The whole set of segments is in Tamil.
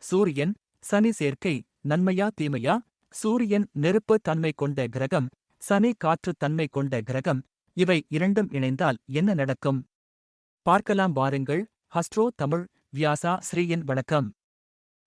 சூரியன் சனி சேர்க்கை நன்மையா தீமையா? சூரியன் நெருப்பு தன்மை கொண்ட கிரகம், சனி காற்று தன்மை கொண்ட கிரகம். இவை இரண்டும் இணைந்தால் என்ன நடக்கும்? பார்க்கலாம் வாருங்கள். ஹஸ்ட்ரோ தமிழ் வியாசா ஸ்ரீயின் வணக்கம்.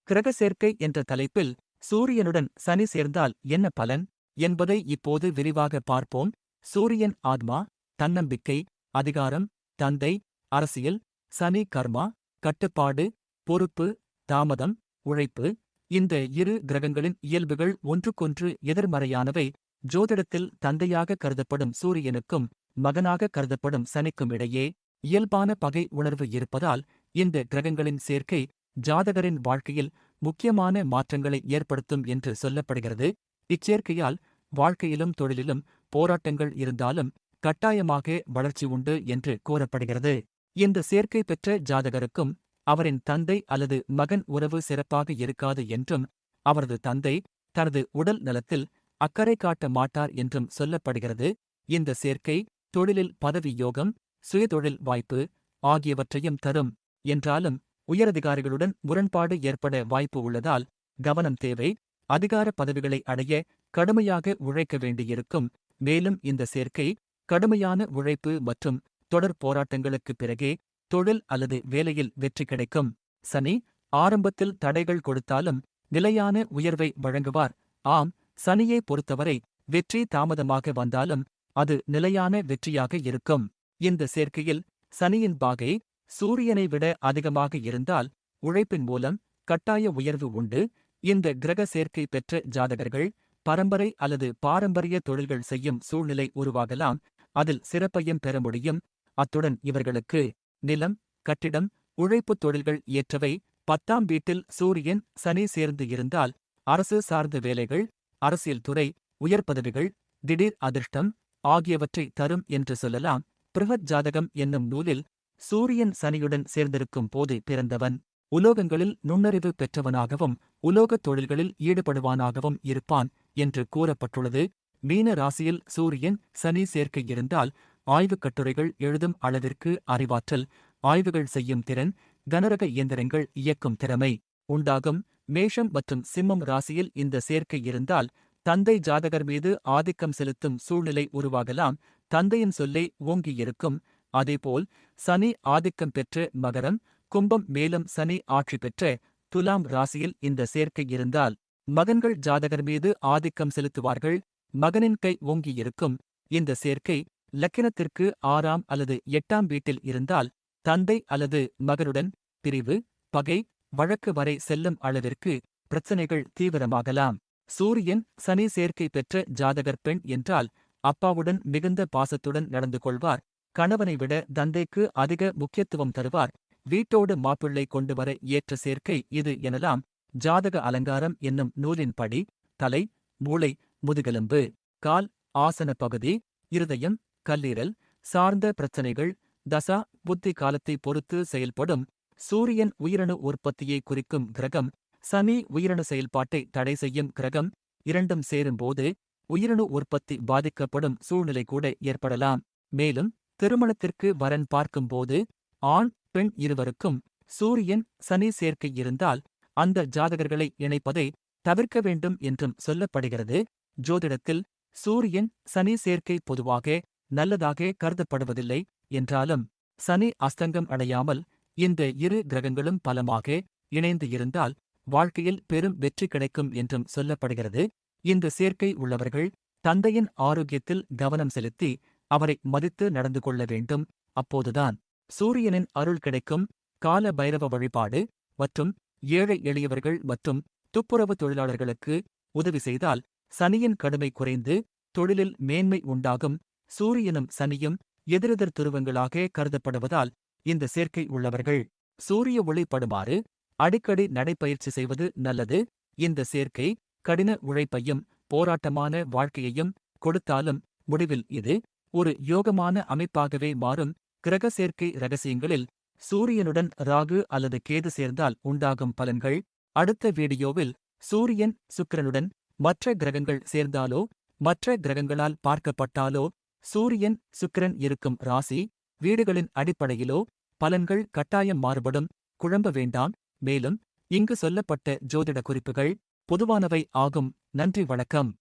கிரக சேர்க்கை என்ற தலைப்பில் சூரியனுடன் சனி சேர்ந்தால் என்ன பலன் என்பதை இப்போது விரிவாக பார்ப்போம். சூரியன் ஆத்மா, தன்னம்பிக்கை, அதிகாரம், தந்தை, அரசியல். சனி கர்மா, கட்டுப்பாடு, பொறுப்பு, தாமதம், உழைப்பு. இந்த இரு கிரகங்களின் இயல்புகள் ஒன்றுக்கொன்று எதிர்மறையானவை. ஜோதிடத்தில் தந்தையாக கருதப்படும் சூரியனுக்கும் மகனாக கருதப்படும் சனிக்கும் இடையே இயல்பான பகை உணர்வு இருப்பதால் இந்த கிரகங்களின் சேர்க்கை ஜாதகரின் வாழ்க்கையில் முக்கியமான மாற்றங்களை ஏற்படுத்தும் என்று சொல்லப்படுகிறது. இச்சேர்க்கையால் வாழ்க்கையிலும் தொழிலிலும் போராட்டங்கள் இருந்தாலும் கட்டாயமாக வளர்ச்சி உண்டு என்று கூறப்படுகிறது. இந்த சேர்க்கை பெற்ற ஜாதகருக்கும் அவரின் தந்தை அல்லது மகன் உறவு சிறப்பாக இருக்காது என்றும், அவரது தந்தை தனது உடல் நலத்தில் அக்கறை காட்ட மாட்டார் என்றும் சொல்லப்படுகிறது. இந்த சேர்க்கை தொழிலில் பதவி யோகம், சுயதொழில் வாய்ப்பு ஆகியவற்றையும் தரும் என்றாலும் உயரதிகாரிகளுடன் முரண்பாடு ஏற்பட வாய்ப்பு உள்ளதால் கவனம் தேவை. அதிகார பதவிகளை அடைய கடுமையாக உழைக்க வேண்டியிருக்கும். மேலும் இந்த சேர்க்கை கடுமையான உழைப்பு மற்றும் தொடர் போராட்டங்களுக்குப் பிறகே தொழில் அல்லது வேலையில் வெற்றி கிடைக்கும். சனி ஆரம்பத்தில் தடைகள் கொடுத்தாலும் நிலையான உயர்வை வழங்குவார். ஆம், சனியை பொறுத்தவரை வெற்றி தாமதமாக வந்தாலும் அது நிலையான வெற்றியாக இருக்கும். இந்த சேர்க்கையில் சனியின் பாகை சூரியனை விட அதிகமாக இருந்தால் உழைப்பின் மூலம் கட்டாய உயர்வு உண்டு. இந்த கிரக சேர்க்கை பெற்ற ஜாதகர்கள் பரம்பரை அல்லது பாரம்பரிய தொழில்கள் செய்யும் சூழ்நிலை உருவாகலாம். அதில் சிறப்பையும் பெற முடியும். அத்துடன் இவர்களுக்கு நிலம், கட்டிடம், உழைப்புத் தொழில்கள் ஏற்றவை. 10ஆம் வீட்டில் சூரியன் சனி சேர்ந்து இருந்தால் அரசு சார்ந்த வேலைகள், அரசியல் துறை, உயர் பதவிகள், திடீர் அதிர்ஷ்டம் ஆகியவற்றை தரும் என்று சொல்லலாம். பிருஹத் ஜாதகம் என்னும் நூலில் சூரியன் சனியுடன் சேர்ந்திருக்கும் போது பிறந்தவன் உலோகங்களில் நுண்ணறிவு பெற்றவனாகவும் உலோகத் தொழில்களில் ஈடுபடுவானாகவும் இருப்பான் என்று கூறப்பட்டுள்ளது. மீன ராசியில் சூரியன் சனி சேர்க்கை இருந்தால் ஆய்வுக் கட்டுரைகள் எழுதும் அளவிற்கு அறிவாற்றல், ஆய்வுகள் செய்யும் திறன், கனரக இயந்திரங்கள் இயக்கும் திறமை உண்டாகும். மேஷம் மற்றும் சிம்மம் ராசியில் இந்த சேர்க்கை இருந்தால் தந்தை ஜாதகர் மீது ஆதிக்கம் செலுத்தும் சூழ்நிலை உருவாகலாம். தந்தையின் சொல்லே ஓங்கியிருக்கும். அதேபோல் சனி ஆதிக்கம் பெற்ற மகரம், கும்பம், மேலும் சனி ஆட்சி பெற்ற துலாம் ராசியில் இந்த சேர்க்கை இருந்தால் மகன்கள் ஜாதகர் மீது ஆதிக்கம் செலுத்துவார்கள். மகனின் கை ஓங்கியிருக்கும். இந்த சேர்க்கை லக்கினத்திற்கு 6ஆம் அல்லது 8ஆம் வீட்டில் இருந்தால் தந்தை அல்லது மகனுடன் பிரிவு, பகை, வழக்கு வரை செல்லும் அளவிற்கு பிரச்சனைகள் தீவிரமாகலாம். சூரியன் சனி சேர்க்கை பெற்ற ஜாதகர் பெண் என்றால் அப்பாவுடன் மிகுந்த பாசத்துடன் நடந்து கொள்வார். கணவனை விட தந்தைக்கு அதிக முக்கியத்துவம் தருவார். வீட்டோடு மாப்பிள்ளை கொண்டு வர ஏற்ற சேர்க்கை இது எனலாம். ஜாதக அலங்காரம் என்னும் நூலின்படி தலை, மூளை, முதுகெலும்பு, கால், ஆசன பகுதி, இருதயம், கல்லீரல் சார்ந்த பிரச்சனைகள் தசா புத்தி காலத்தை பொறுத்து செயல்படும். சூரியன் உயிரணு உற்பத்தியை குறிக்கும் கிரகம். சனி உயிரணு செயல்பாட்டை தடை செய்யும் கிரகம். இரண்டும் சேரும்போது உயிரணு உற்பத்தி பாதிக்கப்படும் சூழ்நிலை கூட ஏற்படலாம். மேலும் திருமணத்திற்கு வரன் பார்க்கும்போது ஆண், பெண் இருவருக்கும் சூரியன் சனி சேர்க்கை இருந்தால் அந்த ஜாதகர்களை இணைப்பதை தவிர்க்க வேண்டும் என்றும் சொல்லப்படுகிறது. ஜோதிடத்தில் சூரியன் சனி சேர்க்கை பொதுவாக நல்லதாக கருதப்படுவதில்லை என்றாலும் சனி அஸ்தங்கம் அடையாமல் இந்த இரு கிரகங்களும் பலமாக இணைந்து இருந்தால் வாழ்க்கையில் பெரும் வெற்றி கிடைக்கும் என்றும் சொல்லப்படுகிறது. இந்த சேர்க்கை உள்ளவர்கள் தந்தையின் ஆரோக்கியத்தில் கவனம் செலுத்தி அவரை மதித்து நடந்து கொள்ள வேண்டும். அப்போதுதான் சூரியனின் அருள் கிடைக்கும். கால பைரவ வழிபாடு மற்றும் ஏழை எளியவர்கள் மற்றும் துப்புரவு தொழிலாளர்களுக்கு உதவி செய்தால் சனியின் கடுமை குறைந்து தொழிலில் மேன்மை உண்டாகும். சூரியனும் சனியும் எதிரெதிர் துருவங்களாக கருதப்படுவதால் இந்த சேர்க்கை உள்ளவர்கள் சூரிய ஒளி படுமாறு அடிக்கடி நடைப்பயிற்சி செய்வது நல்லது. இந்த சேர்க்கை கடின உழைப்பையும் போராட்டமான வாழ்க்கையையும் கொடுத்தாலும் முடிவில் இது ஒரு யோகமான அமைப்பாகவே மாறும். கிரக சேர்க்கை ரகசியங்களில் சூரியனுடன் ராகு அல்லது கேது சேர்ந்தால் உண்டாகும் பலன்கள். அடுத்த வீடியோவில் சூரியன் சுக்கிரனுடன் மற்ற கிரகங்கள் சேர்ந்தாலோ மற்ற கிரகங்களால் பார்க்கப்பட்டாலோ சூரியன் சுக்கிரன் இருக்கும் ராசி வீடுகளின் அடிப்படையிலோ பலன்கள் கட்டாயம் மாறுபடும். குழம்ப வேண்டாம். மேலும் இங்கு சொல்லப்பட்ட ஜோதிட குறிப்புகள் பொதுவானவை ஆகும். நன்றி வணக்கம்.